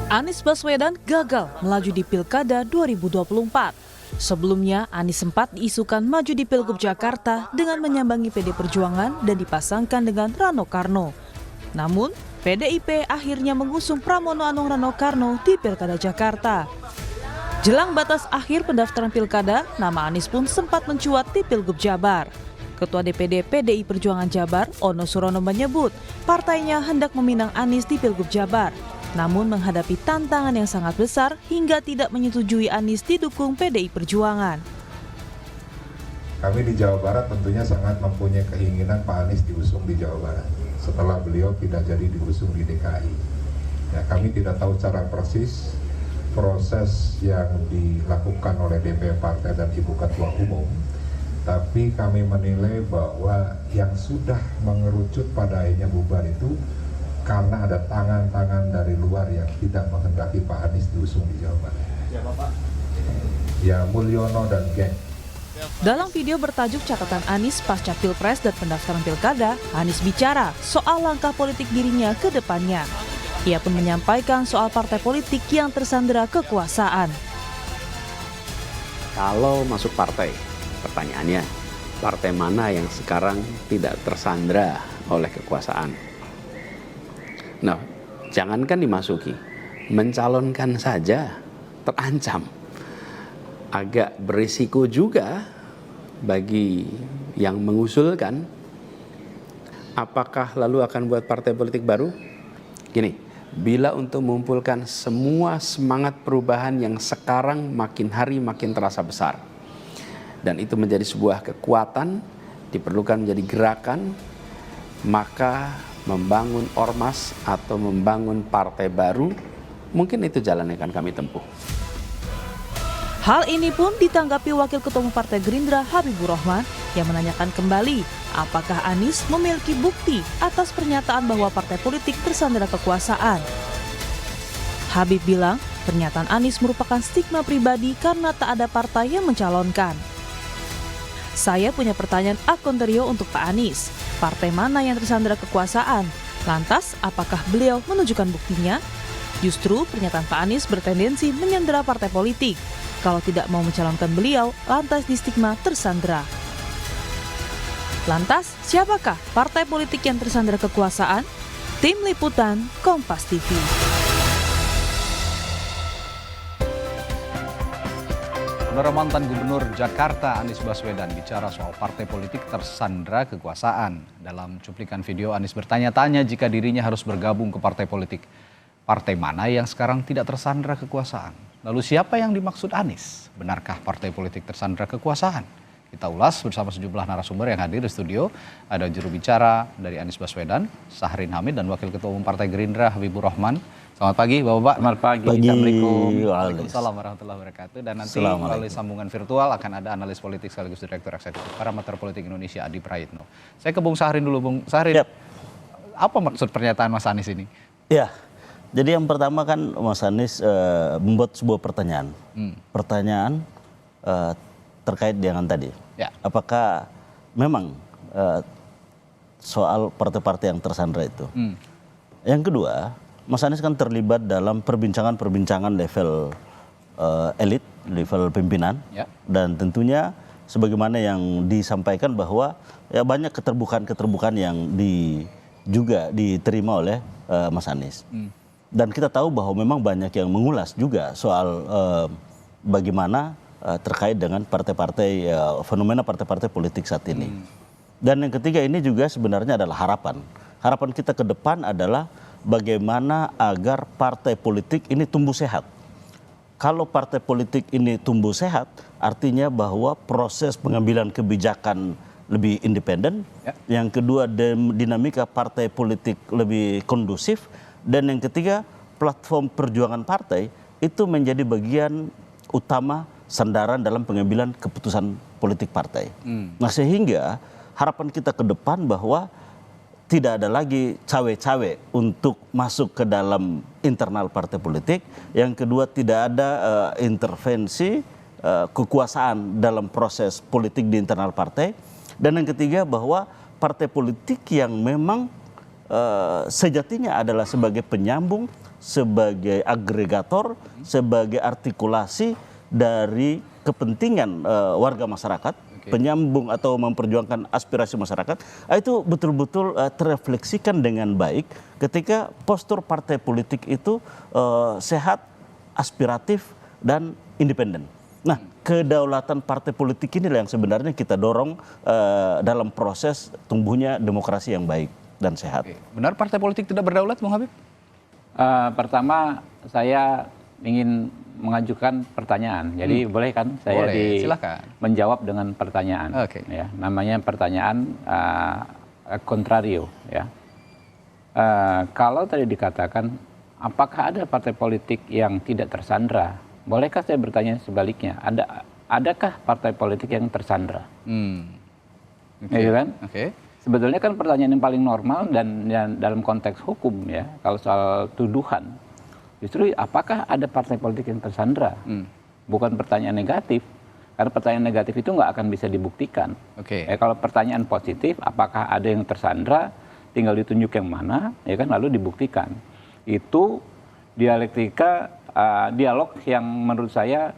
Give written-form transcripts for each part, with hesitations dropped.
Anies Baswedan gagal melaju di Pilkada 2024. Sebelumnya, Anies sempat diisukan maju di Pilgub Jakarta dengan menyambangi PD Perjuangan dan dipasangkan dengan Rano Karno. Namun, PDIP akhirnya mengusung Pramono Anung Rano Karno di Pilkada Jakarta. Jelang batas akhir pendaftaran Pilkada, nama Anies pun sempat mencuat di Pilgub Jabar. Ketua DPD PDI Perjuangan Jabar, Ono Surono menyebut partainya hendak meminang Anies di Pilgub Jabar. Namun menghadapi tantangan yang sangat besar hingga tidak menyetujui Anies didukung PDI Perjuangan. Kami di Jawa Barat tentunya sangat mempunyai keinginan Pak Anies diusung di Jawa Barat setelah beliau tidak jadi diusung di DKI. Ya, kami tidak tahu secara persis proses yang dilakukan oleh DPP Partai dan Ibu Ketua Umum, tapi kami menilai bahwa yang sudah mengerucut pada akhirnya bubar itu karena ada tangan-tangan dari luar yang tidak menghendaki Pak Anies diusung di Jawa Barat. Siapa Pak? Ya, Mulyono dan geng. Dalam video bertajuk catatan Anies pasca Pilpres dan pendaftaran Pilkada, Anies bicara soal langkah politik dirinya ke depannya. Ia pun menyampaikan soal partai politik yang tersandera kekuasaan. Kalau masuk partai, pertanyaannya, partai mana yang sekarang tidak tersandera oleh kekuasaan? Nah, jangankan dimasuki, mencalonkan saja terancam. Agak berisiko juga bagi yang mengusulkan. Apakah lalu akan buat partai politik baru? Gini, bila untuk mengumpulkan semua semangat perubahan yang sekarang makin hari makin terasa besar, dan itu menjadi sebuah kekuatan, diperlukan menjadi gerakan, maka membangun ormas atau membangun partai baru, mungkin itu jalan yang akan kami tempuh. Hal ini pun ditanggapi Wakil Ketua Umum Partai Gerindra Habibur Rahman yang menanyakan kembali apakah Anies memiliki bukti atas pernyataan bahwa partai politik tersandera kekuasaan. Habib bilang pernyataan Anies merupakan stigma pribadi karena tak ada partai yang mencalonkan. Saya punya pertanyaan akonterio untuk Pak Anies. Partai mana yang tersandera kekuasaan? Lantas, apakah beliau menunjukkan buktinya? Justru pernyataan Pak Anies bertendensi menyandera partai politik. Kalau tidak mau mencalonkan beliau, lantas di stigma tersandera. Lantas, siapakah partai politik yang tersandera kekuasaan? Tim Liputan, Kompas TV. Saudara, mantan Gubernur Jakarta Anies Baswedan bicara soal partai politik tersandera kekuasaan. Dalam cuplikan video, Anies bertanya-tanya jika dirinya harus bergabung ke partai politik. Partai mana yang sekarang tidak tersandera kekuasaan? Lalu siapa yang dimaksud Anies? Benarkah partai politik tersandera kekuasaan? Kita ulas bersama sejumlah narasumber yang hadir di studio. Ada juru bicara dari Anies Baswedan, Syahrin Hamid, dan Wakil Ketua Umum Partai Gerindra Habibur Rahman. Selamat pagi Bapak-Bapak. Selamat pagi. Assalamualaikum. Waalaikumsalam warahmatullahi wabarakatuh. Dan nanti melalui sambungan virtual akan ada analis politik sekaligus Direktur Eksekutif Parameter Politik Indonesia Adi Prayitno. Saya ke Bung Syahrin dulu, Bung Syahrin. Apa maksud pernyataan Mas Anies ini? Ya, jadi yang pertama kan Mas Anies membuat sebuah pertanyaan. Pertanyaan terkait dengan tadi. Ya. Apakah memang soal partai-partai yang tersandera itu? Yang kedua, Mas Anies kan terlibat dalam perbincangan-perbincangan level elit, level pimpinan, dan tentunya sebagaimana yang disampaikan bahwa ya banyak keterbukaan yang juga diterima oleh Mas Anies. Dan kita tahu bahwa memang banyak yang mengulas juga soal bagaimana terkait dengan partai-partai, fenomena partai-partai politik saat ini. Dan yang ketiga ini juga sebenarnya adalah harapan. Harapan kita ke depan adalah bagaimana agar partai politik ini tumbuh sehat. Kalau partai politik ini tumbuh sehat, artinya bahwa proses pengambilan kebijakan lebih independen. Yang kedua, dinamika partai politik lebih kondusif. Dan yang ketiga, platform perjuangan partai itu menjadi bagian utama sandaran dalam pengambilan keputusan politik partai. Nah, sehingga harapan kita ke depan bahwa tidak ada lagi cawe-cawe untuk masuk ke dalam internal partai politik. Yang kedua, tidak ada intervensi kekuasaan dalam proses politik di internal partai. Dan yang ketiga, bahwa partai politik yang memang sejatinya adalah sebagai penyambung, sebagai agregator, sebagai artikulasi dari kepentingan warga masyarakat, penyambung atau memperjuangkan aspirasi masyarakat, itu betul-betul terrefleksikan dengan baik ketika postur partai politik itu sehat, aspiratif, dan independen. Nah, kedaulatan partai politik inilah yang sebenarnya kita dorong dalam proses tumbuhnya demokrasi yang baik dan sehat. Benar partai politik tidak berdaulat, Bung Habib? Pertama, saya ingin mengajukan pertanyaan. Jadi boleh kan saya silakan menjawab dengan pertanyaan. Ya, namanya pertanyaan kontrario. Ya. Kalau tadi dikatakan, apakah ada partai politik yang tidak tersandra? Bolehkah saya bertanya sebaliknya? Adakah partai politik yang tersandra? Ya kan? Sebetulnya kan pertanyaan yang paling normal dan dalam konteks hukum ya, kalau soal tuduhan, justru apakah ada partai politik yang tersandra? Bukan pertanyaan negatif, karena pertanyaan negatif itu nggak akan bisa dibuktikan. Kalau pertanyaan positif, apakah ada yang tersandra, tinggal ditunjuk yang mana, ya kan, lalu dibuktikan. Itu dialektika, dialog yang menurut saya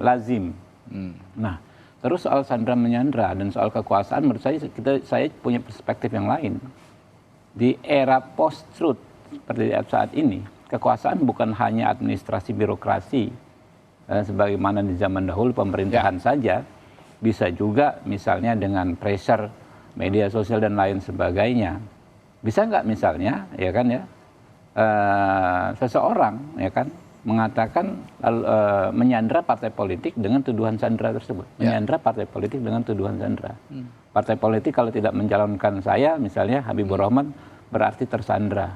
lazim. Nah, terus soal sandra menyandra dan soal kekuasaan, menurut saya punya perspektif yang lain. Di era post-truth seperti saat ini, kekuasaan bukan hanya administrasi birokrasi, sebagaimana di zaman dahulu pemerintahan saja, bisa juga misalnya dengan pressure media sosial dan lain sebagainya. Bisa nggak misalnya, ya kan ya, seseorang, ya kan, mengatakan menyandra partai politik dengan tuduhan sandra tersebut. Menyandra partai politik dengan tuduhan sandra. Partai politik kalau tidak mencalonkan saya, misalnya Habibur Rahman, berarti tersandra.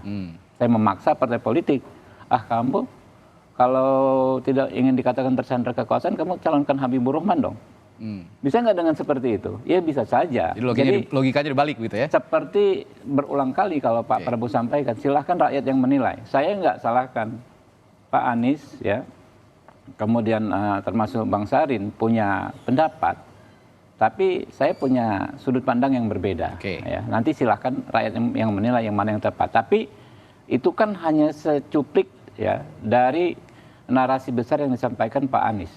Saya memaksa partai politik, kamu kalau tidak ingin dikatakan tersandra kekuasaan, kamu calonkan Habibur Rahman dong. Bisa nggak dengan seperti itu? Ya bisa saja. Jadi logikanya dibalik gitu ya? Seperti berulang kali kalau Pak Prabowo sampaikan, silahkan rakyat yang menilai. Saya nggak salahkan Pak Anies, ya, kemudian termasuk Bang Sarin punya pendapat, tapi saya punya sudut pandang yang berbeda. Ya. Nanti silahkan rakyat yang menilai yang mana yang tepat. Tapi itu kan hanya secuplik ya dari narasi besar yang disampaikan Pak Anies.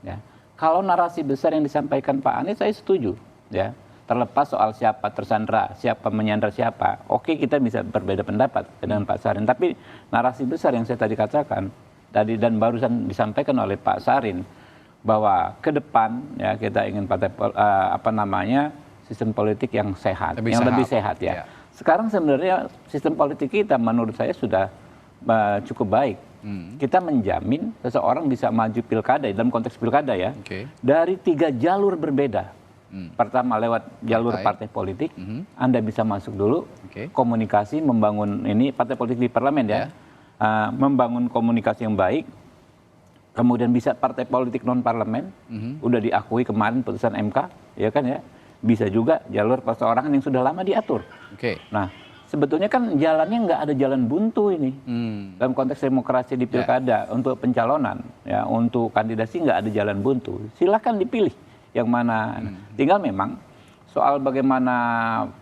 Ya. Kalau narasi besar yang disampaikan Pak Anies, saya setuju. Ya. Terlepas soal siapa tersandra, siapa menyandra siapa, oke, kita bisa berbeda pendapat dengan Pak Sarin. Tapi narasi besar yang saya tadi katakan, dan barusan disampaikan oleh Pak Sarin, bahwa ke depan ya kita ingin sistem politik yang sehat, lebih sehat ya. Sekarang sebenarnya sistem politik kita menurut saya sudah cukup baik. Kita menjamin seseorang bisa maju pilkada, dalam konteks pilkada ya, dari 3 jalur berbeda. Pertama lewat jalur partai politik, Anda bisa masuk dulu, komunikasi, membangun ini partai politik di parlemen ya, membangun komunikasi yang baik, kemudian bisa partai politik non parlemen, udah diakui kemarin putusan MK, ya kan ya, bisa juga jalur perseorangan yang sudah lama diatur. Nah, sebetulnya kan jalannya nggak ada jalan buntu ini dalam konteks demokrasi di pilkada untuk pencalonan, ya, untuk kandidasi nggak ada jalan buntu. Silakan dipilih yang mana. Tinggal memang soal bagaimana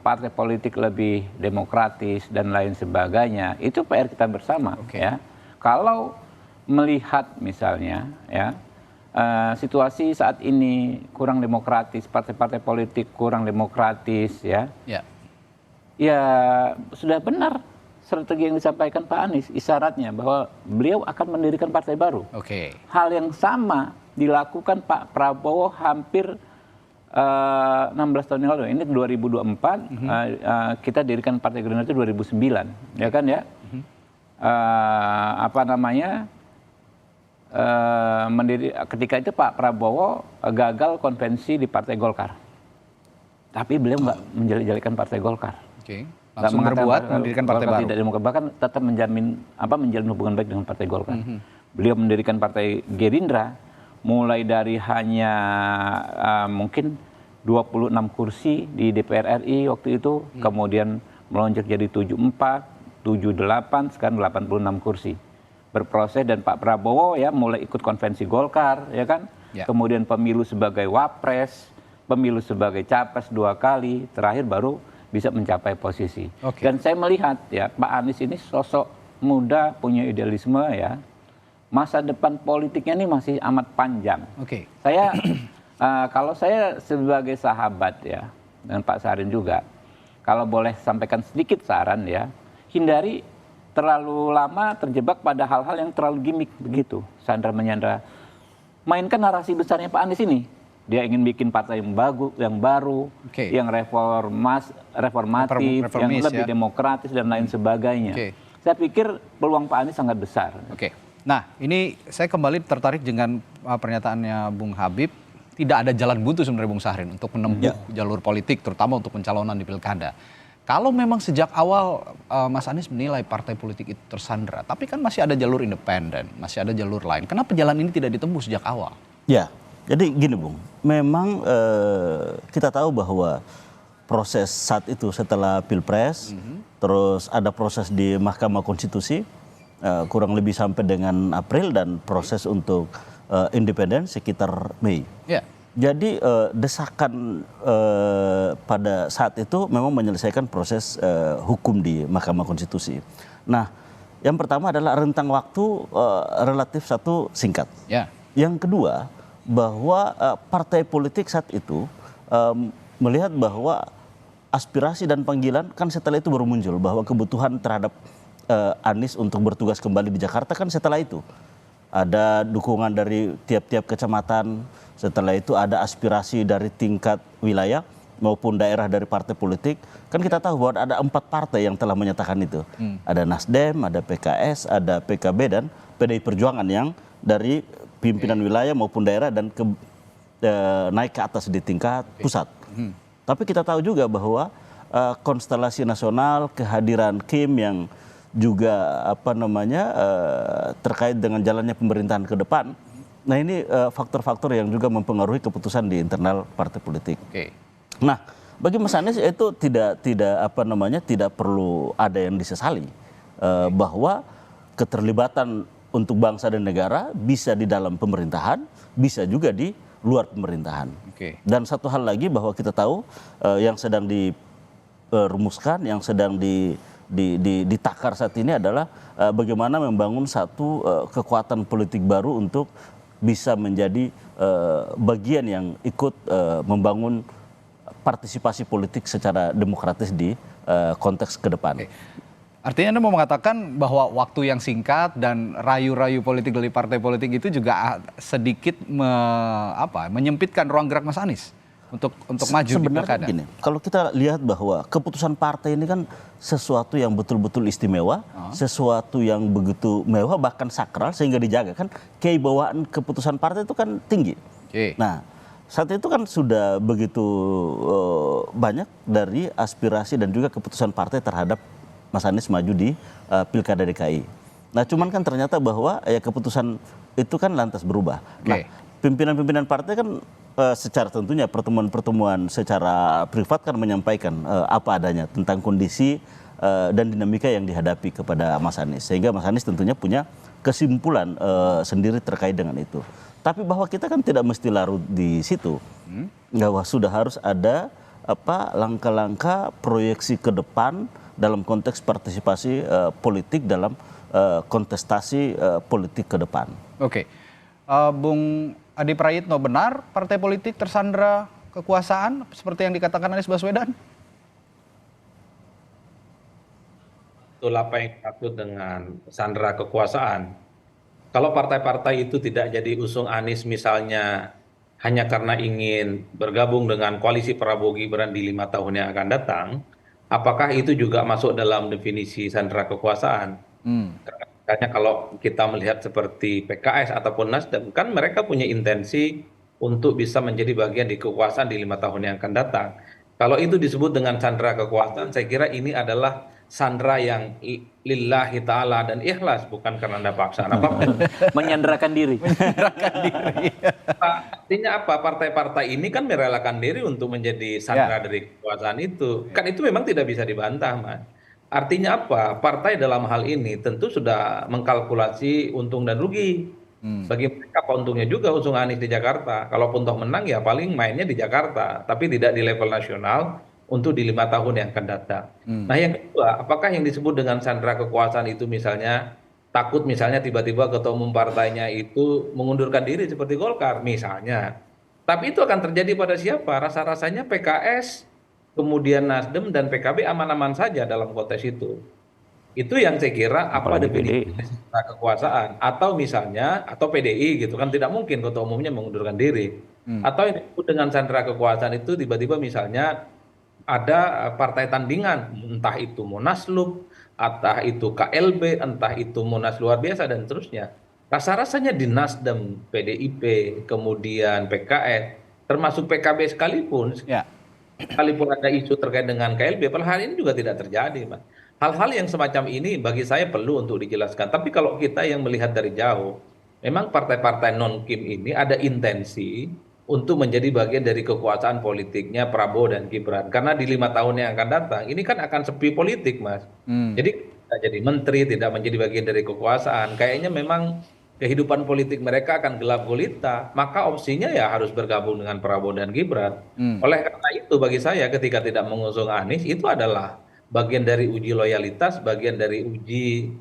partai politik lebih demokratis dan lain sebagainya, itu PR kita bersama. Ya. Kalau melihat misalnya ya situasi saat ini kurang demokratis, partai-partai politik kurang demokratis ya, ya sudah benar strategi yang disampaikan Pak Anies, isyaratnya bahwa beliau akan mendirikan partai baru. Hal yang sama dilakukan Pak Prabowo hampir 16 tahun yang lalu. Ini 2024, kita dirikan Partai Gerindra itu 2009, ya kan ya. Ketika itu Pak Prabowo gagal konvensi di Partai Golkar, tapi beliau nggak menjadikan Partai Golkar. Langsung berbuat mendirikan partai baru. Tidak demokrat, bahkan tetap menjalin hubungan baik dengan Partai Golkar. Beliau mendirikan Partai Gerindra, mulai dari hanya mungkin 26 kursi di DPR RI waktu itu, kemudian melonjak jadi 74, 78, sekarang 86 kursi. Berproses, dan Pak Prabowo ya mulai ikut konvensi Golkar, ya kan? Kemudian pemilu sebagai wapres, pemilu sebagai capres 2 kali, terakhir baru bisa mencapai posisi. Dan saya melihat ya Pak Anies ini sosok muda, punya idealisme ya. Masa depan politiknya ini masih amat panjang. Oke. Saya kalau saya sebagai sahabat ya, dan Pak Sarin juga, kalau boleh sampaikan sedikit saran ya, hindari terlalu lama terjebak pada hal-hal yang terlalu gimmick begitu, sandra menyandra. Mainkan narasi besarnya Pak Anies ini. Dia ingin bikin partai yang bagus, yang baru, yang reformatif, yang lebih demokratis dan lain sebagainya. Saya pikir peluang Pak Anies sangat besar. Nah, ini saya kembali tertarik dengan pernyataannya Bung Habib. Tidak ada jalan buntu sebenarnya Bung Sahrin untuk menempuh jalur politik, terutama untuk pencalonan di pilkada. Kalau memang sejak awal Mas Anies menilai partai politik itu tersandra, tapi kan masih ada jalur independen, masih ada jalur lain. Kenapa jalan ini tidak ditempuh sejak awal? Ya, jadi gini Bung, memang kita tahu bahwa proses saat itu setelah Pilpres, terus ada proses di Mahkamah Konstitusi, kurang lebih sampai dengan April, dan proses untuk independen sekitar Mei. Jadi desakan pada saat itu memang menyelesaikan proses hukum di Mahkamah Konstitusi. Nah, yang pertama adalah rentang waktu relatif satu singkat. Yang kedua, bahwa partai politik saat itu melihat bahwa aspirasi dan panggilan kan setelah itu baru muncul, bahwa kebutuhan terhadap Anies untuk bertugas kembali di Jakarta kan setelah itu. Ada dukungan dari tiap-tiap kecamatan, setelah itu ada aspirasi dari tingkat wilayah maupun daerah dari partai politik. Kan kita tahu bahwa ada 4 partai yang telah menyatakan itu. Ada Nasdem, ada PKS, ada PKB, dan PDI Perjuangan yang dari pimpinan wilayah maupun daerah dan naik ke atas di tingkat pusat. Tapi kita tahu juga bahwa konstelasi nasional, kehadiran Kim yang juga terkait dengan jalannya pemerintahan ke depan. Nah, ini faktor-faktor yang juga mempengaruhi keputusan di internal partai politik. Nah, bagi Mas Anies itu tidak perlu ada yang disesali, bahwa keterlibatan untuk bangsa dan negara bisa di dalam pemerintahan, bisa juga di luar pemerintahan. Dan satu hal lagi, bahwa kita tahu yang sedang dirumuskan, yang sedang ditakar saat ini adalah bagaimana membangun satu kekuatan politik baru untuk bisa menjadi bagian yang ikut membangun partisipasi politik secara demokratis di konteks ke depan. Artinya Anda mau mengatakan bahwa waktu yang singkat dan rayu-rayu politik dari partai politik itu juga sedikit menyempitkan ruang gerak Mas Anies untuk maju di pilkada. Sebenarnya gini, kalau kita lihat bahwa keputusan partai ini kan sesuatu yang betul-betul istimewa, sesuatu yang begitu mewah, bahkan sakral, sehingga dijaga kan. Kewibawaan keputusan partai itu kan tinggi. Nah, saat itu kan sudah begitu banyak dari aspirasi dan juga keputusan partai terhadap Mas Anies maju di Pilkada DKI. Nah, cuman kan ternyata bahwa keputusan itu kan lantas berubah. Nah, pimpinan-pimpinan partai kan secara tentunya pertemuan-pertemuan secara privat kan menyampaikan apa adanya tentang kondisi dan dinamika yang dihadapi kepada Mas Anies. Sehingga Mas Anies tentunya punya kesimpulan sendiri terkait dengan itu. Tapi bahwa kita kan tidak mesti larut di situ. Bahwa sudah harus ada langkah-langkah proyeksi ke depan dalam konteks partisipasi politik dalam kontestasi politik ke depan. Bung Adi Prayitno, benar partai politik tersandra kekuasaan seperti yang dikatakan Anies Baswedan? Betul apa yang dimaksud dengan sandra kekuasaan. Kalau partai-partai itu tidak jadi usung Anies misalnya hanya karena ingin bergabung dengan koalisi Prabowo Gibran di 5 tahun yang akan datang, apakah itu juga masuk dalam definisi sandra kekuasaan? Karena kalau kita melihat seperti PKS ataupun Nasdem, kan mereka punya intensi untuk bisa menjadi bagian di kekuasaan di 5 tahun yang akan datang. Kalau itu disebut dengan sandra kekuasaan, saya kira ini adalah sandra yang lillahi ta'ala dan ikhlas, bukan karena paksaan apapun. Menyandrakan diri. Artinya apa? Partai-partai ini kan merelakan diri untuk menjadi sandra dari kekuasaan itu. Kan itu memang tidak bisa dibantah, Mas. Artinya apa? Partai dalam hal ini tentu sudah mengkalkulasi untung dan rugi. Bagi mereka apa untungnya juga usung Anies di Jakarta. Kalaupun toh menang ya paling mainnya di Jakarta, tapi tidak di level nasional untuk di 5 tahun yang akan datang. Nah yang kedua, apakah yang disebut dengan sandera kekuasaan itu misalnya takut misalnya tiba-tiba ketua umum partainya itu mengundurkan diri seperti Golkar misalnya. Tapi itu akan terjadi pada siapa? Rasa-rasanya PKS, kemudian Nasdem dan PKB aman-aman saja dalam konteks itu. Itu yang saya kira apa definisi kekuasaan, atau misalnya atau PDI gitu kan, tidak mungkin ketua umumnya mengundurkan diri. Atau yang disebut dengan sandera kekuasaan itu tiba-tiba misalnya ada partai tandingan, entah itu Munaslup, entah itu KLB, entah itu Munas luar biasa dan seterusnya. Rasa-rasanya di Nasdem, PDIP, kemudian PKS, termasuk PKB sekalipun, sekalipun ada isu terkait dengan KLB, padahal hari ini juga tidak terjadi, Mas. Hal-hal yang semacam ini bagi saya perlu untuk dijelaskan. Tapi kalau kita yang melihat dari jauh, memang partai-partai non-Kim ini ada intensi untuk menjadi bagian dari kekuasaan politiknya Prabowo dan Gibran. Karena di 5 tahun yang akan datang, ini kan akan sepi politik, Mas. Jadi tidak jadi menteri, tidak menjadi bagian dari kekuasaan. Kayaknya memang kehidupan politik mereka akan gelap gulita. Maka opsinya ya harus bergabung dengan Prabowo dan Gibran. Oleh karena itu bagi saya ketika tidak mengusung Anies, itu adalah bagian dari uji loyalitas, bagian dari uji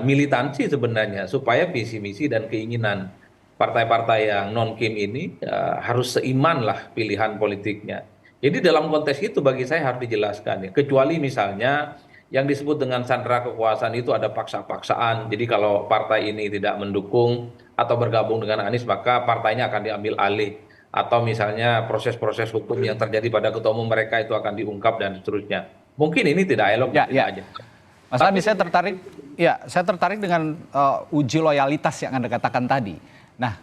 militansi sebenarnya. Supaya visi misi dan keinginan partai-partai yang non-Kim ini harus seiman lah pilihan politiknya. Jadi dalam konteks itu bagi saya harus dijelaskan ya. Kecuali misalnya yang disebut dengan sandera kekuasaan itu ada paksa-paksaan. Jadi kalau partai ini tidak mendukung atau bergabung dengan Anies maka partainya akan diambil alih. Atau misalnya proses-proses hukum yang terjadi pada ketua umum mereka itu akan diungkap dan seterusnya. Mungkin ini tidak elok aja. Mas Andi, saya tertarik dengan uji loyalitas yang Anda katakan tadi. Nah,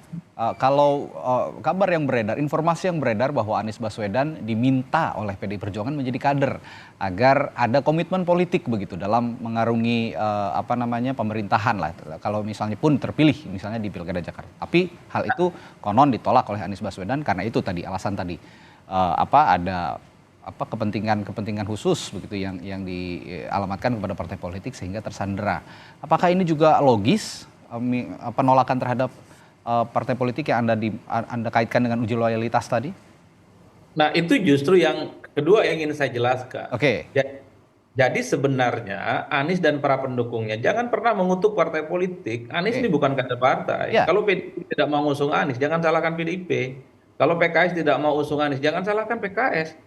kalau kabar yang beredar, informasi yang beredar bahwa Anies Baswedan diminta oleh PDI Perjuangan menjadi kader agar ada komitmen politik begitu dalam mengarungi pemerintahan lah. Kalau misalnya pun terpilih misalnya di Pilkada Jakarta. Tapi hal itu konon ditolak oleh Anies Baswedan karena itu tadi alasan tadi ada kepentingan khusus begitu yang dialamatkan kepada partai politik sehingga tersandera. Apakah ini juga logis penolakan terhadap partai politik yang Anda kaitkan dengan uji loyalitas tadi? Nah itu justru yang kedua yang ingin saya jelaskan. Oke. Jadi sebenarnya Anies dan para pendukungnya jangan pernah mengutuk partai politik. Anies ini bukan kader partai. Kalau PDIP tidak mau usung Anies, jangan salahkan PDIP. Kalau PKS tidak mau usung Anies, jangan salahkan PKS.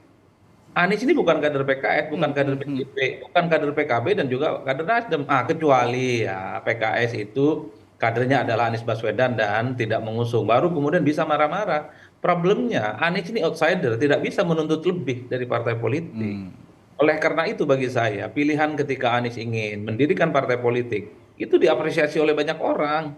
Anies ini bukan kader PKS, bukan kader PDIP, bukan kader PKB dan juga kader Nasdem. Kecuali ya PKS itu kadernya adalah Anies Baswedan dan tidak mengusung, baru kemudian bisa marah-marah. Problemnya Anies ini outsider, tidak bisa menuntut lebih dari partai politik. Oleh karena itu bagi saya pilihan ketika Anies ingin mendirikan partai politik itu diapresiasi oleh banyak orang.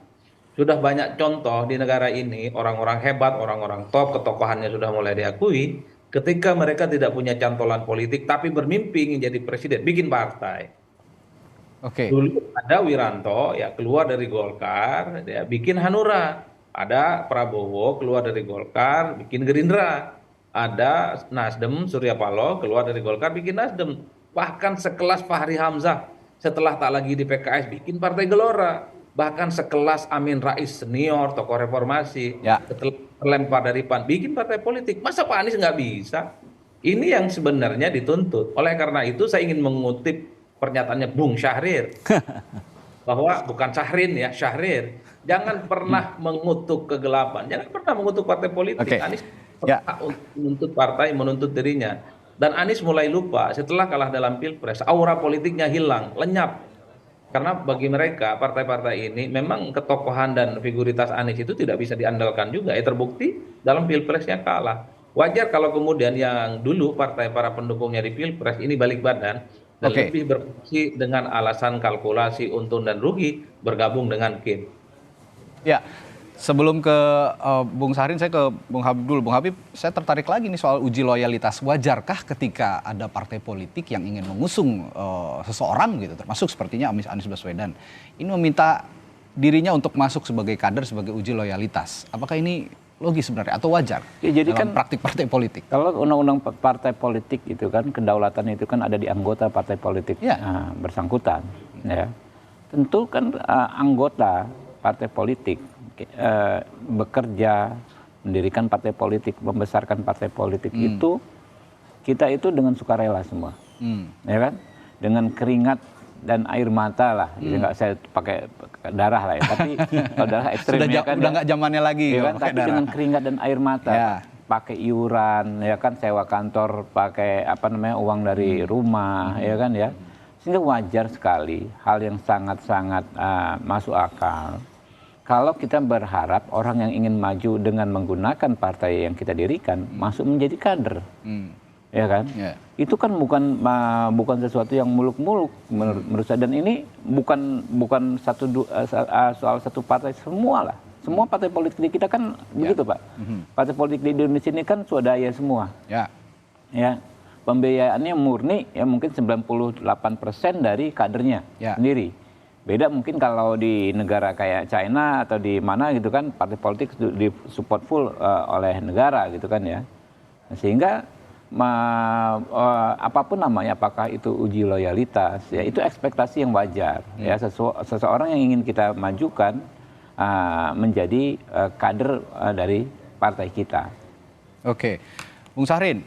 Sudah banyak contoh di negara ini, orang-orang hebat, orang-orang top, ketokohannya sudah mulai diakui. Ketika mereka tidak punya cantolan politik tapi bermimpi ingin jadi presiden, bikin partai. Dulu ada Wiranto ya keluar dari Golkar, dia bikin Hanura. Ada Prabowo keluar dari Golkar, bikin Gerindra. Ada Nasdem Surya Paloh keluar dari Golkar, bikin Nasdem. Bahkan sekelas Fahri Hamzah setelah tak lagi di PKS bikin Partai Gelora. Bahkan sekelas Amin Rais senior tokoh reformasi setelah terlempar dari PAN bikin partai politik. Masa Pak Anies nggak bisa? Ini yang sebenarnya dituntut. Oleh karena itu saya ingin mengutip pernyataannya Bung Syahrir bahwa bukan Syahrin ya, Syahrir, jangan pernah mengutuk kegelapan, jangan pernah mengutuk partai politik. Anies menuntut partai, menuntut dirinya, dan Anies mulai lupa setelah kalah dalam Pilpres, aura politiknya hilang, lenyap, karena bagi mereka partai-partai ini memang ketokohan dan figuritas Anies itu tidak bisa diandalkan juga. Terbukti dalam Pilpresnya kalah. Wajar kalau kemudian yang dulu partai para pendukungnya di Pilpres ini balik badan dan lebih berfungsi dengan alasan kalkulasi untung dan rugi bergabung dengan Kim. Ya, sebelum ke Bung Syahrin saya ke Bung Habib dulu. Bung Habib, saya tertarik lagi nih soal uji loyalitas. Wajarkah ketika ada partai politik yang ingin mengusung seseorang gitu, termasuk sepertinya Anies Baswedan, ini meminta dirinya untuk masuk sebagai kader, sebagai uji loyalitas? Apakah ini logis sebenarnya atau wajar jadi dalam praktik partai politik? Kalau undang-undang partai politik itu kan kedaulatan itu kan ada di anggota partai politik bersangkutan. Ya. Tentu kan anggota partai politik bekerja, mendirikan partai politik, membesarkan partai politik itu kita itu dengan sukarela semua, ya kan? Dengan keringat dan air mata lah, jadi nggak saya pakai darah lah ya, tapi kalau darah ekstrim ya kan, udah nggak zamannya lagi ya kan? Tapi darah. dengan keringat dan air mata, pakai iuran, ya kan, sewa kantor, pakai uang dari rumah, ya kan ya, sehingga wajar sekali hal yang sangat-sangat masuk akal. Kalau kita berharap orang yang ingin maju dengan menggunakan partai yang kita dirikan masuk menjadi kader, ya kan? Itu kan bukan sesuatu yang muluk-muluk menurut saya. Dan ini bukan soal satu partai, semua lah. Semua partai politik di kita kan begitu, Pak. Partai politik di Indonesia ini kan swadaya semua. Ya, pembiayaannya murni ya mungkin 98% dari kadernya sendiri. Beda mungkin kalau di negara kayak China atau di mana gitu kan, partai politik disupport full oleh negara gitu kan ya. Sehingga apapun namanya, apakah itu uji loyalitas, ya itu ekspektasi yang wajar. Ya, seseorang yang ingin kita majukan menjadi kader dari partai kita. Oke, Bung Syahrin,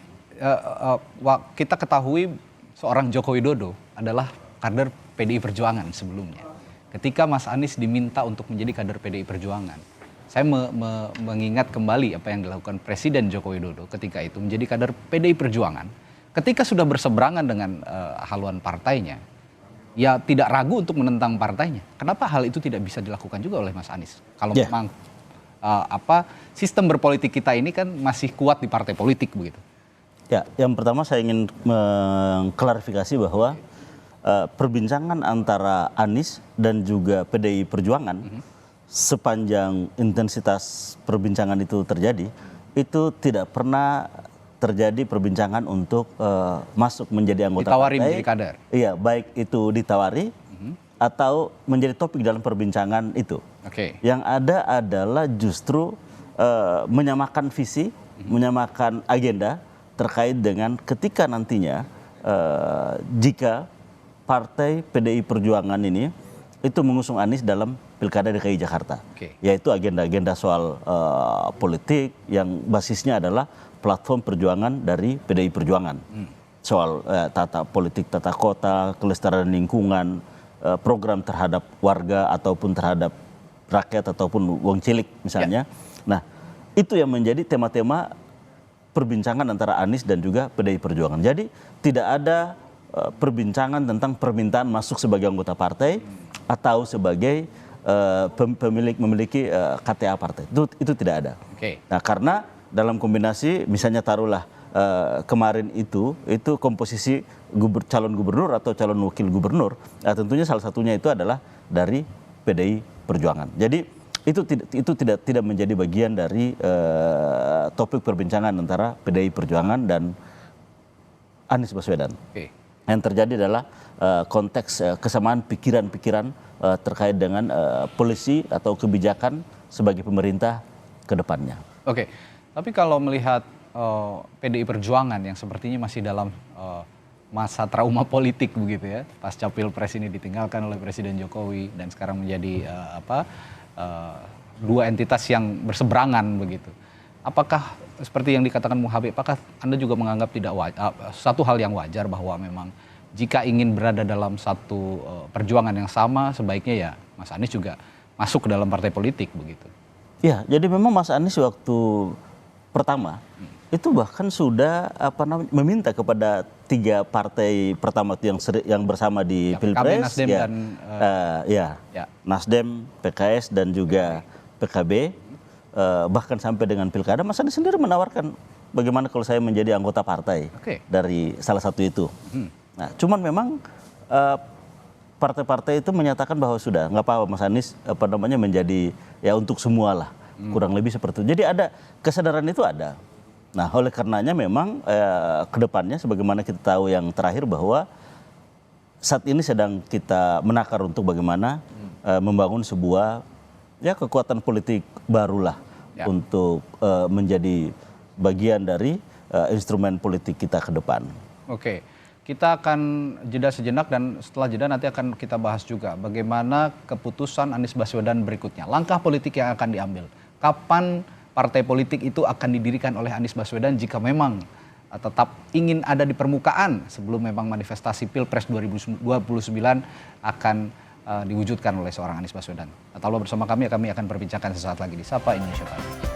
kita ketahui seorang Joko Widodo adalah kader PDI Perjuangan sebelumnya. Ketika Mas Anies diminta untuk menjadi kader PDI Perjuangan, saya mengingat kembali apa yang dilakukan Presiden Joko Widodo ketika itu menjadi kader PDI Perjuangan. Ketika sudah berseberangan dengan haluan partainya, ya tidak ragu untuk menentang partainya. Kenapa hal itu tidak bisa dilakukan juga oleh Mas Anies? Kalau memang sistem berpolitik kita ini kan masih kuat di partai politik begitu. Ya, yang pertama saya ingin mengklarifikasi bahwa perbincangan antara Anies dan juga PDI Perjuangan sepanjang intensitas perbincangan itu terjadi, itu tidak pernah terjadi perbincangan untuk masuk menjadi anggota ditawari partai. Menjadi kader. Iya, baik itu ditawari atau menjadi topik dalam perbincangan itu. Yang ada adalah justru menyamakan visi, menyamakan agenda terkait dengan ketika nantinya jika partai PDI Perjuangan ini itu mengusung Anies dalam Pilkada DKI Jakarta, yaitu agenda-agenda soal politik yang basisnya adalah platform perjuangan dari PDI Perjuangan, soal tata politik, tata kota, kelestarian lingkungan, program terhadap warga ataupun terhadap rakyat ataupun wong cilik misalnya. Nah, itu yang menjadi tema-tema perbincangan antara Anies dan juga PDI Perjuangan. Jadi tidak ada perbincangan tentang permintaan masuk sebagai anggota partai atau sebagai memiliki KTA partai. Itu tidak ada. Nah, karena dalam kombinasi misalnya taruhlah kemarin itu komposisi calon gubernur atau calon wakil gubernur, tentunya salah satunya itu adalah dari PDI Perjuangan. Jadi itu tidak menjadi bagian dari topik perbincangan antara PDI Perjuangan dan Anies Baswedan. Yang terjadi adalah konteks kesamaan pikiran-pikiran terkait dengan polisi atau kebijakan sebagai pemerintah ke depannya. Tapi kalau melihat PDI Perjuangan yang sepertinya masih dalam masa trauma politik begitu ya, pasca Pilpres ini ditinggalkan oleh Presiden Jokowi dan sekarang menjadi dua entitas yang berseberangan begitu. Apakah seperti yang dikatakan Bung Habib, apakah Anda juga menganggap satu hal yang wajar bahwa memang jika ingin berada dalam satu perjuangan yang sama, sebaiknya ya Mas Anies juga masuk ke dalam partai politik begitu? Ya, jadi memang Mas Anies waktu pertama itu bahkan sudah meminta kepada 3 partai pertama itu yang bersama di Pilpres, Nasdem dan Nasdem, PKS dan juga PKB. Bahkan sampai dengan Pilkada, Mas Anies sendiri menawarkan bagaimana kalau saya menjadi anggota partai dari salah satu itu. Nah, cuman memang partai-partai itu menyatakan bahwa sudah nggak apa-apa Mas Anies menjadi ya untuk semua lah, kurang lebih seperti itu. Jadi ada kesadaran itu ada. Nah, oleh karenanya memang kedepannya sebagaimana kita tahu yang terakhir bahwa saat ini sedang kita menakar untuk bagaimana membangun sebuah kekuatan politik barulah untuk menjadi bagian dari instrumen politik kita ke depan. Kita akan jeda sejenak dan setelah jeda nanti akan kita bahas juga bagaimana keputusan Anies Baswedan berikutnya, langkah politik yang akan diambil. Kapan partai politik itu akan didirikan oleh Anies Baswedan jika memang tetap ingin ada di permukaan sebelum memang manifestasi Pilpres 2029 akan diwujudkan oleh seorang Anies Baswedan. Tetaplah bersama kami akan berbincangkan sesaat lagi di Sapa Indonesia Pagi.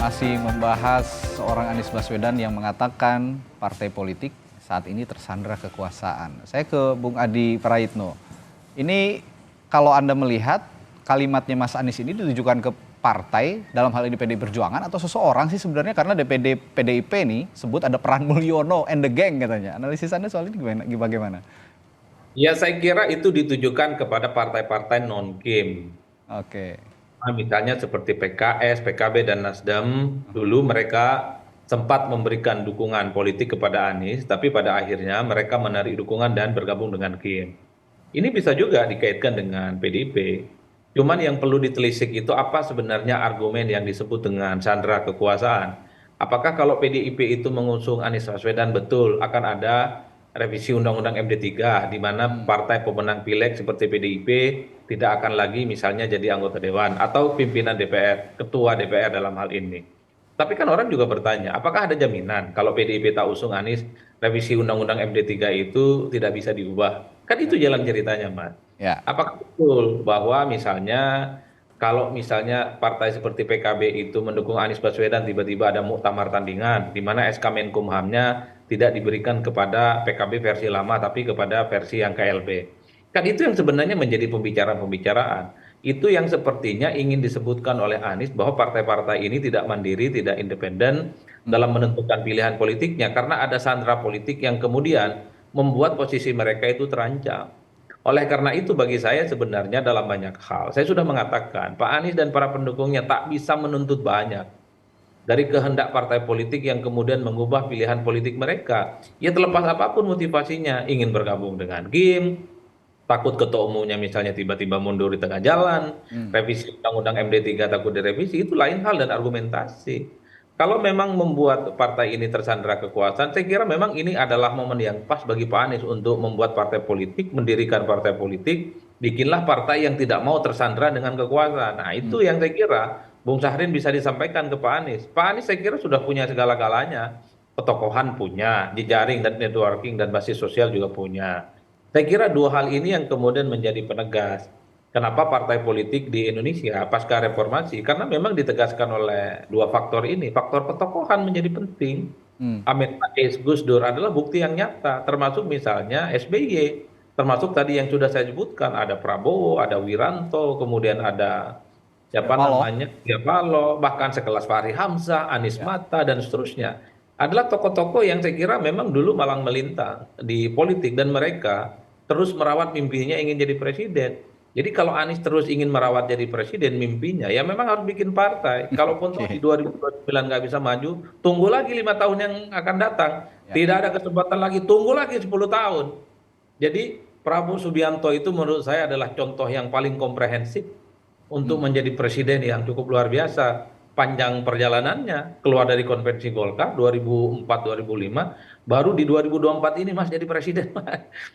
Masih membahas seorang Anies Baswedan yang mengatakan partai politik saat ini tersandra kekuasaan. Saya ke Bung Adi Praitno. Ini kalau Anda melihat kalimatnya Mas Anies ini ditujukan ke partai, dalam hal ini PDI Perjuangan, atau seseorang sih sebenarnya, karena PDIP nih sebut ada peran Mulyono and the gang katanya. Analisis Anda soal ini bagaimana? Ya, saya kira itu ditujukan kepada partai-partai non-Kim. Oke. Misalnya seperti PKS, PKB, dan Nasdem, dulu mereka sempat memberikan dukungan politik kepada Anies, tapi pada akhirnya mereka menarik dukungan dan bergabung dengan Kim. Ini bisa juga dikaitkan dengan PDIP. Cuman yang perlu ditelisik itu apa sebenarnya argumen yang disebut dengan sandera kekuasaan. Apakah kalau PDIP itu mengusung Anies Baswedan betul akan ada revisi Undang-Undang MD3 di mana partai pemenang pileg seperti PDIP tidak akan lagi misalnya jadi anggota dewan atau pimpinan DPR, ketua DPR dalam hal ini. Tapi kan orang juga bertanya, apakah ada jaminan kalau PDIP tak usung Anies, revisi Undang-Undang MD3 itu tidak bisa diubah? Kan itu jalan ceritanya, Mas. Ya. Apakah betul bahwa misalnya kalau misalnya partai seperti PKB itu mendukung Anies Baswedan, tiba-tiba ada muktamar tandingan di mana SK Menkumhamnya tidak diberikan kepada PKB versi lama tapi kepada versi yang KLB. Kan itu yang sebenarnya menjadi pembicaraan. Itu yang sepertinya ingin disebutkan oleh Anies bahwa partai-partai ini tidak mandiri, tidak independen dalam menentukan pilihan politiknya karena ada sandera politik yang kemudian membuat posisi mereka itu terancam. Oleh karena itu bagi saya sebenarnya dalam banyak hal, saya sudah mengatakan Pak Anies dan para pendukungnya tak bisa menuntut banyak dari kehendak partai politik yang kemudian mengubah pilihan politik mereka. Ya terlepas apapun motivasinya, ingin bergabung dengan Kim, takut ketua umumnya misalnya tiba-tiba mundur di tengah jalan, revisi Undang-Undang MD3 takut direvisi, itu lain hal dan argumentasi. Kalau memang membuat partai ini tersandra kekuasaan, saya kira memang ini adalah momen yang pas bagi Pak Anies untuk membuat partai politik, mendirikan partai politik, bikinlah partai yang tidak mau tersandra dengan kekuasaan. Nah itu yang saya kira Bung Syahrin bisa disampaikan ke Pak Anies. Pak Anies saya kira sudah punya segala-galanya. Ketokohan punya, jejaring dan networking dan basis sosial juga punya. Saya kira dua hal ini yang kemudian menjadi penegas. Kenapa partai politik di Indonesia pasca reformasi? Karena memang ditegaskan oleh dua faktor ini. Faktor ketokohan menjadi penting. Amin Rais, Gus Dur adalah bukti yang nyata. Termasuk misalnya SBY. Termasuk tadi yang sudah saya sebutkan. Ada Prabowo, ada Wiranto, kemudian ada siapa namanya? Surya Paloh, bahkan sekelas Fahri Hamzah, Anies Mata, dan seterusnya. Adalah tokoh-tokoh yang saya kira memang dulu malang melintang di politik. Dan mereka terus merawat mimpinya ingin jadi presiden. Jadi kalau Anies terus ingin merawat jadi presiden mimpinya, ya memang harus bikin partai. Kalaupun di 2029 nggak bisa maju, tunggu lagi 5 tahun yang akan datang. Tidak ada kesempatan lagi, tunggu lagi 10 tahun. Jadi Prabowo Subianto itu menurut saya adalah contoh yang paling komprehensif untuk menjadi presiden yang cukup luar biasa. Panjang perjalanannya, keluar dari konvensi Golkar 2004-2005, baru di 2024 ini Mas jadi presiden.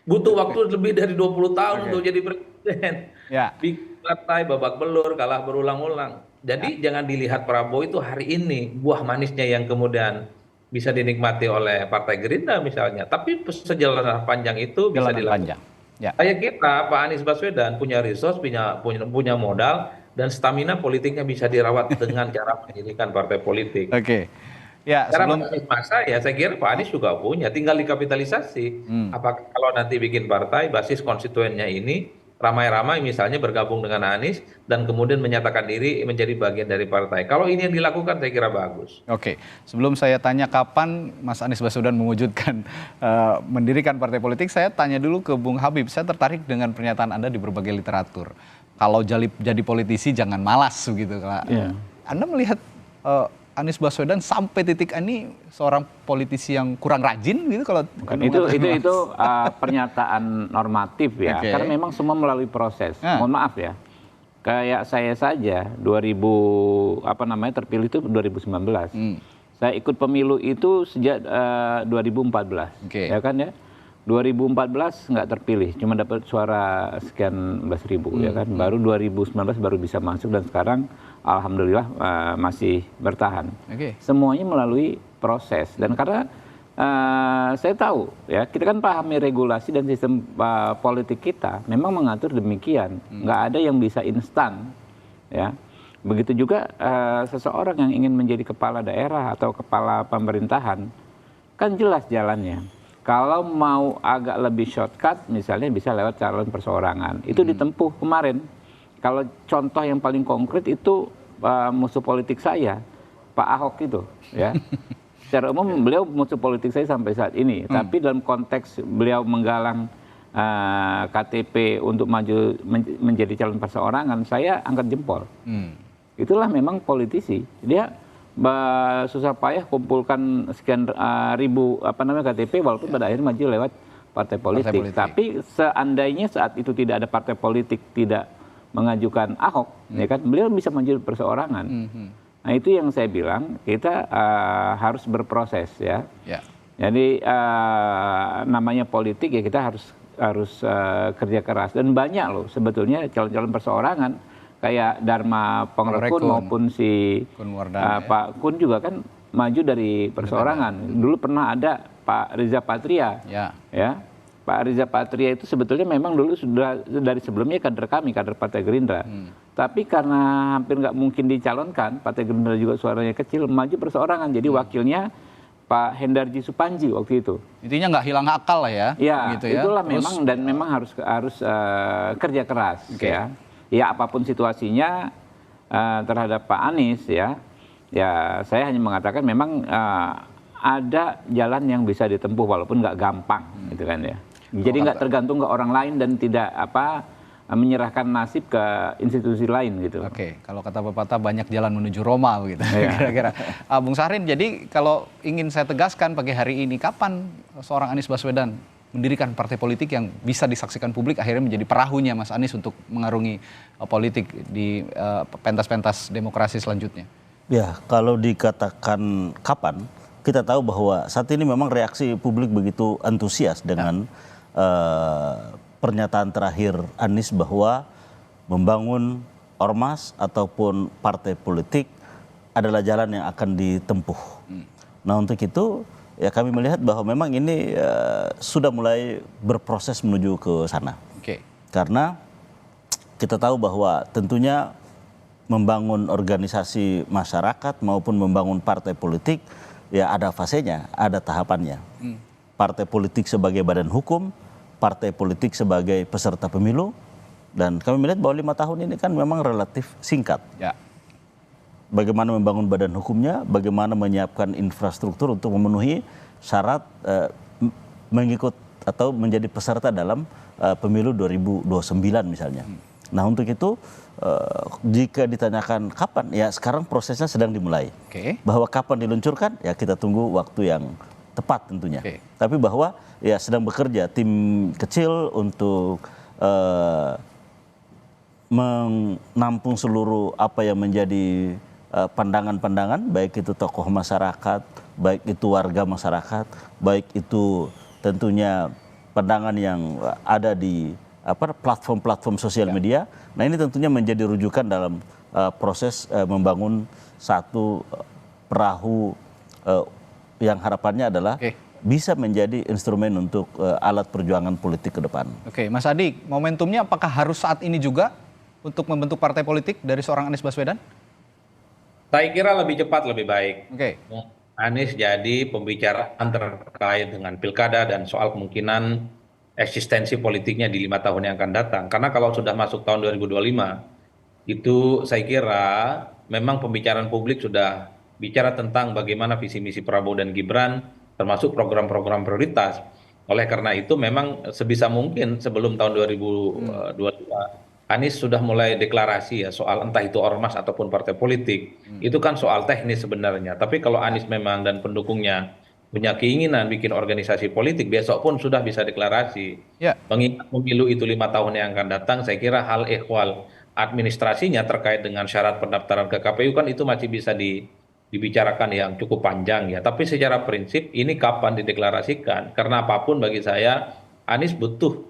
Butuh waktu lebih dari 20 tahun untuk jadi presiden. Bikin partai babak belur, kalah berulang-ulang. Jadi jangan dilihat Prabowo itu hari ini buah manisnya yang kemudian bisa dinikmati oleh Partai Gerindra misalnya. Tapi sejalan panjang itu bisa dilakukan. Kayak kita, Pak Anies Baswedan punya resource, punya modal, dan stamina politiknya bisa dirawat dengan cara mendirikan partai politik. Oke. Ya, cara masa ya saya kira Pak Anies juga punya, tinggal dikapitalisasi. Apakah kalau nanti bikin partai basis konstituennya ini ramai-ramai misalnya bergabung dengan Anies dan kemudian menyatakan diri menjadi bagian dari partai. Kalau ini yang dilakukan saya kira bagus. Oke, sebelum saya tanya kapan Mas Anies Baswedan mewujudkan mendirikan partai politik, saya tanya dulu ke Bung Habib. Saya tertarik dengan pernyataan Anda di berbagai literatur. Kalau jadi politisi jangan malas begitu. Anda melihat Anies Baswedan sampai titik ini seorang politisi yang kurang rajin gitu kalau itu pernyataan normatif ya. Karena memang semua melalui proses. Mohon maaf ya. Kayak saya saja terpilih itu 2019. Saya ikut pemilu itu sejak 2014, ya kan ya. 2014 nggak terpilih, cuma dapat suara sekian belas ribu, ya kan. Baru 2019 baru bisa masuk dan sekarang alhamdulillah masih bertahan. Semuanya melalui proses dan karena saya tahu ya kita kan pahami regulasi dan sistem politik kita memang mengatur demikian, nggak ada yang bisa instan, ya. Begitu juga seseorang yang ingin menjadi kepala daerah atau kepala pemerintahan kan jelas jalannya. Kalau mau agak lebih shortcut, misalnya bisa lewat calon perseorangan. Itu ditempuh kemarin. Kalau contoh yang paling konkret itu musuh politik saya, Pak Ahok itu. Ya. Secara umum beliau musuh politik saya sampai saat ini. Tapi dalam konteks beliau menggalang KTP untuk maju menjadi calon perseorangan, saya angkat jempol. Itulah memang politisi. Dia susah payah kumpulkan sekian ribu KTP walaupun pada akhirnya maju lewat partai politik. Tapi seandainya saat itu tidak ada partai politik tidak mengajukan Ahok, ya kan beliau bisa maju perseorangan. Nah itu yang saya bilang kita harus berproses ya. Jadi namanya politik ya kita harus kerja keras dan banyak loh sebetulnya calon-calon perseorangan. Kayak Dharma Pengrekun maupun si Pak Kun juga kan maju dari perseorangan. Dulu pernah ada Pak Riza Patria, ya. Pak Riza Patria itu sebetulnya memang dulu sudah dari sebelumnya kader kami, kader Partai Gerindra. Tapi karena hampir nggak mungkin dicalonkan, Partai Gerindra juga suaranya kecil, maju perseorangan. Jadi wakilnya Pak Hendarji Supanji waktu itu. Intinya nggak hilang akal lah ya. Ya, gitu ya. Itulah memang dan memang harus kerja keras, ya. Ya apapun situasinya terhadap Pak Anies ya saya hanya mengatakan memang ada jalan yang bisa ditempuh walaupun nggak gampang gitu kan ya. Jadi nggak tergantung ke orang lain dan tidak menyerahkan nasib ke institusi lain gitu. Oke, kalau kata pepatah banyak jalan menuju Roma begitu kira-kira. Bung Syahrin, jadi kalau ingin saya tegaskan pagi hari ini, kapan seorang Anies Baswedan mendirikan partai politik yang bisa disaksikan publik akhirnya menjadi perahunya Mas Anies untuk mengarungi politik di pentas-pentas demokrasi selanjutnya? Ya, kalau dikatakan kapan, kita tahu bahwa saat ini memang reaksi publik begitu antusias dengan pernyataan terakhir Anies bahwa membangun ormas ataupun partai politik adalah jalan yang akan ditempuh. Nah untuk itu ya kami melihat bahwa memang ini sudah mulai berproses menuju ke sana. Karena kita tahu bahwa tentunya membangun organisasi masyarakat maupun membangun partai politik ya ada fasenya, ada tahapannya. Partai politik sebagai badan hukum, partai politik sebagai peserta pemilu, dan kami melihat bahwa 5 tahun ini kan memang relatif singkat. Bagaimana membangun badan hukumnya, bagaimana menyiapkan infrastruktur untuk memenuhi syarat mengikut atau menjadi peserta dalam pemilu 2029 misalnya. Nah untuk itu jika ditanyakan kapan, ya sekarang prosesnya sedang dimulai. Bahwa kapan diluncurkan, ya kita tunggu waktu yang tepat tentunya. Tapi bahwa ya sedang bekerja tim kecil untuk menampung seluruh apa yang menjadi pandangan-pandangan, baik itu tokoh masyarakat, baik itu warga masyarakat, baik itu tentunya pandangan yang ada di platform-platform sosial media. Nah ini tentunya menjadi rujukan dalam proses membangun satu perahu yang harapannya adalah bisa menjadi instrumen untuk alat perjuangan politik ke depan. Oke, Mas Adi, momentumnya apakah harus saat ini juga untuk membentuk partai politik dari seorang Anies Baswedan? Saya kira lebih cepat lebih baik. Anies jadi pembicaraan terkait dengan pilkada dan soal kemungkinan eksistensi politiknya di 5 tahun yang akan datang. Karena kalau sudah masuk tahun 2025, itu saya kira memang pembicaraan publik sudah bicara tentang bagaimana visi misi Prabowo dan Gibran, termasuk program-program prioritas. Oleh karena itu memang sebisa mungkin sebelum tahun 2022, Anies sudah mulai deklarasi ya soal entah itu ormas ataupun partai politik. Itu kan soal teknis sebenarnya. Tapi kalau Anies memang dan pendukungnya punya keinginan bikin organisasi politik, besok pun sudah bisa deklarasi. Mengingat pemilu itu 5 tahun yang akan datang, saya kira hal ehwal administrasinya terkait dengan syarat pendaftaran ke KPU kan itu masih bisa dibicarakan yang cukup panjang ya. Tapi secara prinsip ini kapan dideklarasikan? Karena apapun bagi saya Anies butuh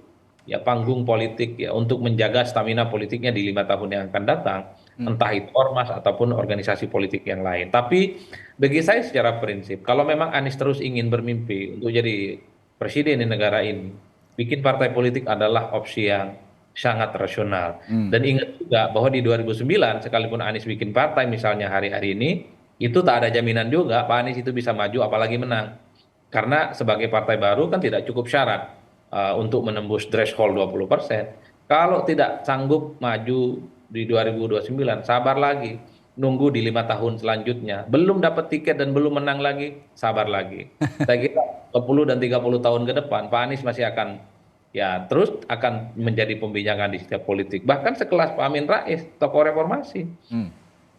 ya panggung politik ya untuk menjaga stamina politiknya di 5 tahun yang akan datang. Entah itu ormas ataupun organisasi politik yang lain. Tapi bagi saya secara prinsip, kalau memang Anies terus ingin bermimpi untuk jadi presiden di negara ini, bikin partai politik adalah opsi yang sangat rasional. Dan ingat juga bahwa di 2009 sekalipun Anies bikin partai misalnya hari-hari ini, itu tak ada jaminan juga Pak Anies itu bisa maju apalagi menang. Karena sebagai partai baru kan tidak cukup syarat untuk menembus threshold 20%. Kalau tidak sanggup maju di 2029, sabar lagi. Nunggu di 5 tahun selanjutnya. Belum dapat tiket dan belum menang lagi, sabar lagi. Saya kira 20 dan 30 tahun ke depan, Pak Anies masih akan ya terus akan menjadi pembincangan di setiap politik. Bahkan sekelas Pak Amin Rais, tokoh reformasi.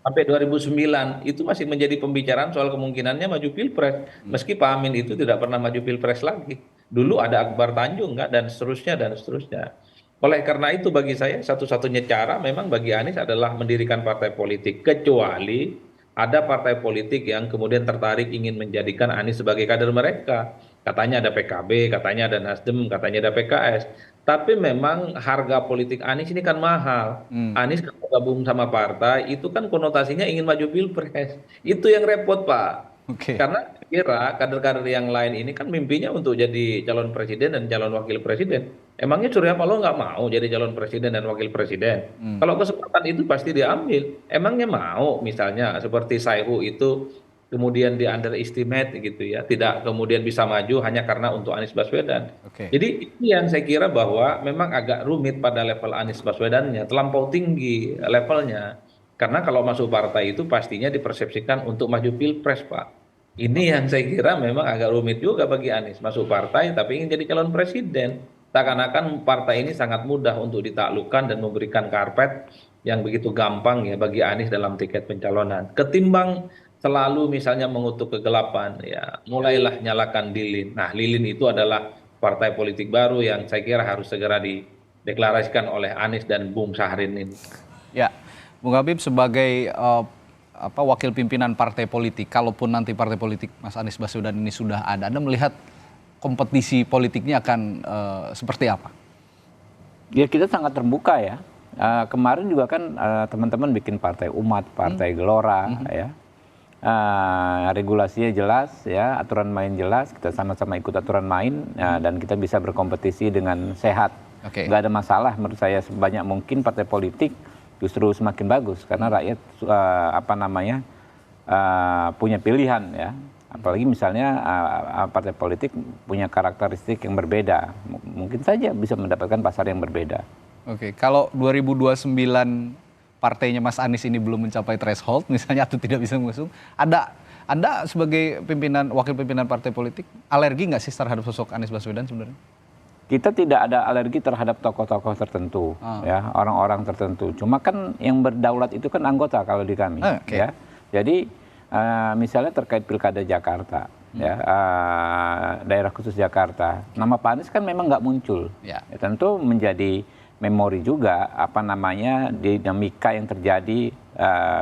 Sampai 2009 itu masih menjadi pembicaraan soal kemungkinannya maju pilpres. Meski Pak Amin itu tidak pernah maju pilpres lagi. Dulu ada Akbar Tanjung nggak dan seterusnya dan seterusnya. Oleh karena itu bagi saya satu-satunya cara memang bagi Anies adalah mendirikan partai politik. Kecuali ada partai politik yang kemudian tertarik ingin menjadikan Anies sebagai kader mereka. Katanya ada PKB, katanya ada Nasdem, katanya ada PKS. Tapi memang harga politik Anies ini kan mahal. Anies kalau gabung sama partai itu kan konotasinya ingin maju pilpres. Itu yang repot Pak. Karena kira kader-kader yang lain ini kan mimpinya untuk jadi calon presiden dan calon wakil presiden. Emangnya Surya Paloh nggak mau jadi calon presiden dan wakil presiden? Kalau kesempatan itu pasti diambil. Emangnya mau misalnya seperti Saihu itu kemudian di underestimate gitu ya, tidak kemudian bisa maju hanya karena untuk Anies Baswedan. Jadi ini yang saya kira bahwa memang agak rumit pada level Anies Baswedannya, terlampau tinggi levelnya. Karena kalau masuk partai itu pastinya dipersepsikan untuk maju pilpres Pak. Ini yang saya kira memang agak rumit juga bagi Anies, masuk partai tapi ingin jadi calon presiden. Seakan-akan partai ini sangat mudah untuk ditaklukkan dan memberikan karpet yang begitu gampang ya bagi Anies dalam tiket pencalonan. Ketimbang selalu misalnya mengutuk kegelapan, ya mulailah nyalakan lilin. Nah, lilin itu adalah partai politik baru yang saya kira harus segera dideklarasikan oleh Anies dan Bung Syahrin ini. Ya, Bung Habib sebagai wakil pimpinan partai politik, kalaupun nanti partai politik Mas Anies Baswedan ini sudah ada, Anda melihat kompetisi politiknya akan seperti apa? Ya kita sangat terbuka ya. Kemarin juga kan teman-teman bikin partai umat, partai gelora ya. Regulasinya jelas ya, aturan main jelas, kita sama-sama ikut aturan main dan kita bisa berkompetisi dengan sehat. Nggak ada masalah menurut saya, sebanyak mungkin partai politik justru semakin bagus karena rakyat punya pilihan ya. Apalagi misalnya partai politik punya karakteristik yang berbeda, mungkin saja bisa mendapatkan pasar yang berbeda. Kalau 2029 partainya Mas Anies ini belum mencapai threshold misalnya atau tidak bisa mengusung, Anda sebagai wakil pimpinan partai politik alergi nggak sih terhadap sosok Anies Baswedan sebenarnya? Kita tidak ada alergi terhadap tokoh-tokoh tertentu, ya orang-orang tertentu. Cuma kan yang berdaulat itu kan anggota kalau di kami, ya. Jadi misalnya terkait pilkada Jakarta, ya daerah khusus Jakarta, nama Pak Anies kan memang nggak muncul. Ya, tentu menjadi memori juga dinamika yang terjadi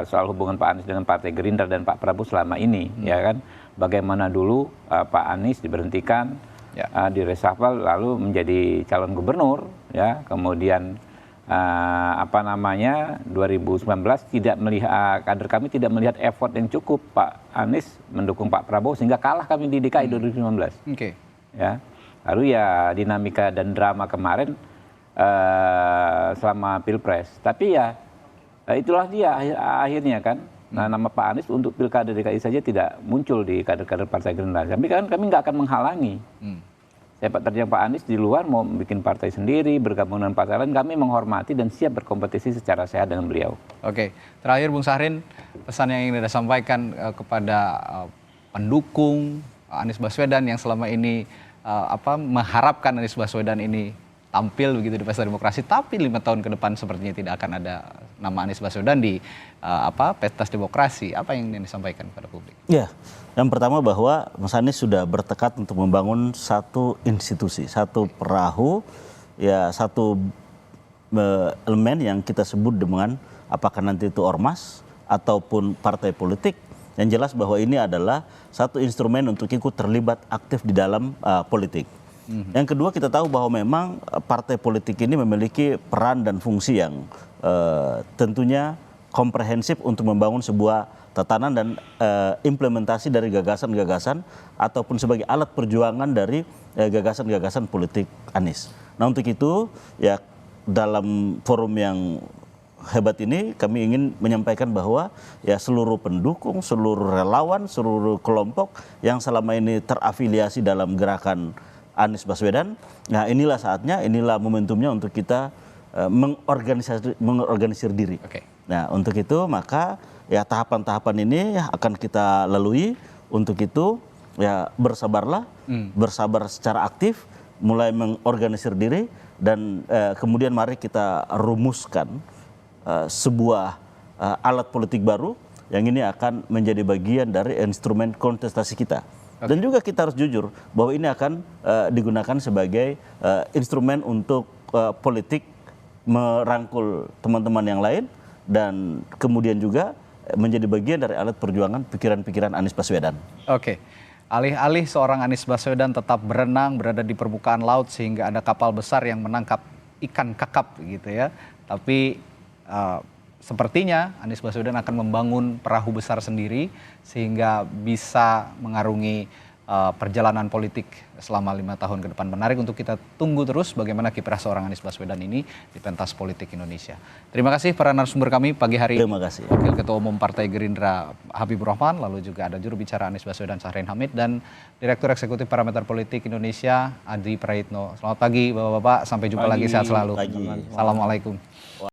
soal hubungan Pak Anies dengan Partai Gerindra dan Pak Prabowo selama ini, ya kan? Bagaimana dulu Pak Anies diberhentikan, di reshuffle lalu menjadi calon gubernur, ya, kemudian 2019 tidak melihat kader kami tidak melihat effort yang cukup Pak Anies mendukung Pak Prabowo sehingga kalah kami di DKI 2019. Ya, lalu ya dinamika dan drama kemarin selama pilpres. Tapi ya itulah dia akhirnya kan. Nah, nama Pak Anies untuk pilkada DKI saja tidak muncul di kader-kader Partai Gerindra. Tapi kan kami nggak akan menghalangi. Sepak terjang Pak Anies di luar mau bikin partai sendiri, bergabung dengan partai lain, kami menghormati dan siap berkompetisi secara sehat dengan beliau. Terakhir Bung Syahrin, pesan yang ingin Anda sampaikan kepada pendukung Anies Baswedan yang selama ini mengharapkan Anies Baswedan ini tampil begitu di pesta demokrasi, tapi 5 tahun ke depan sepertinya tidak akan ada nama Anies Baswedan di pesta demokrasi. Apa yang ingin disampaikan kepada publik? Ya, yang pertama bahwa Mas Anies sudah bertekad untuk membangun satu institusi, satu perahu, ya satu elemen yang kita sebut dengan apakah nanti itu ormas ataupun partai politik Yang jelas bahwa ini adalah satu instrumen untuk ikut terlibat aktif di dalam politik. Yang kedua, kita tahu bahwa memang partai politik ini memiliki peran dan fungsi yang tentunya komprehensif untuk membangun sebuah tatanan dan implementasi dari gagasan-gagasan ataupun sebagai alat perjuangan dari gagasan-gagasan politik Anies. Nah, untuk itu ya dalam forum yang hebat ini kami ingin menyampaikan bahwa ya seluruh pendukung, seluruh relawan, seluruh kelompok yang selama ini terafiliasi dalam gerakan Anies Baswedan, nah inilah saatnya, inilah momentumnya untuk kita mengorganisir diri. Nah, untuk itu maka ya tahapan-tahapan ini akan kita lalui. Untuk itu ya bersabarlah, bersabar secara aktif, mulai mengorganisir diri dan kemudian mari kita rumuskan sebuah alat politik baru yang ini akan menjadi bagian dari instrumen kontestasi kita. Dan juga kita harus jujur bahwa ini akan digunakan sebagai instrumen untuk politik merangkul teman-teman yang lain dan kemudian juga menjadi bagian dari alat perjuangan pikiran-pikiran Anies Baswedan. Oke. Alih-alih seorang Anies Baswedan tetap berenang berada di permukaan laut sehingga ada kapal besar yang menangkap ikan kakap gitu ya. Tapi sepertinya Anies Baswedan akan membangun perahu besar sendiri sehingga bisa mengarungi perjalanan politik selama 5 tahun ke depan. Menarik untuk kita tunggu terus bagaimana kiprah seorang Anies Baswedan ini di pentas politik Indonesia. Terima kasih para narasumber kami pagi hari ini. Terima kasih. Wakil Ketua Umum Partai Gerindra Habibur Rahman, lalu juga ada juru bicara Anies Baswedan Syahrin Hamid dan Direktur Eksekutif Parameter Politik Indonesia Adi Praitno. Selamat pagi Bapak-bapak, sampai jumpa lagi, sehat selalu. Assalamualaikum.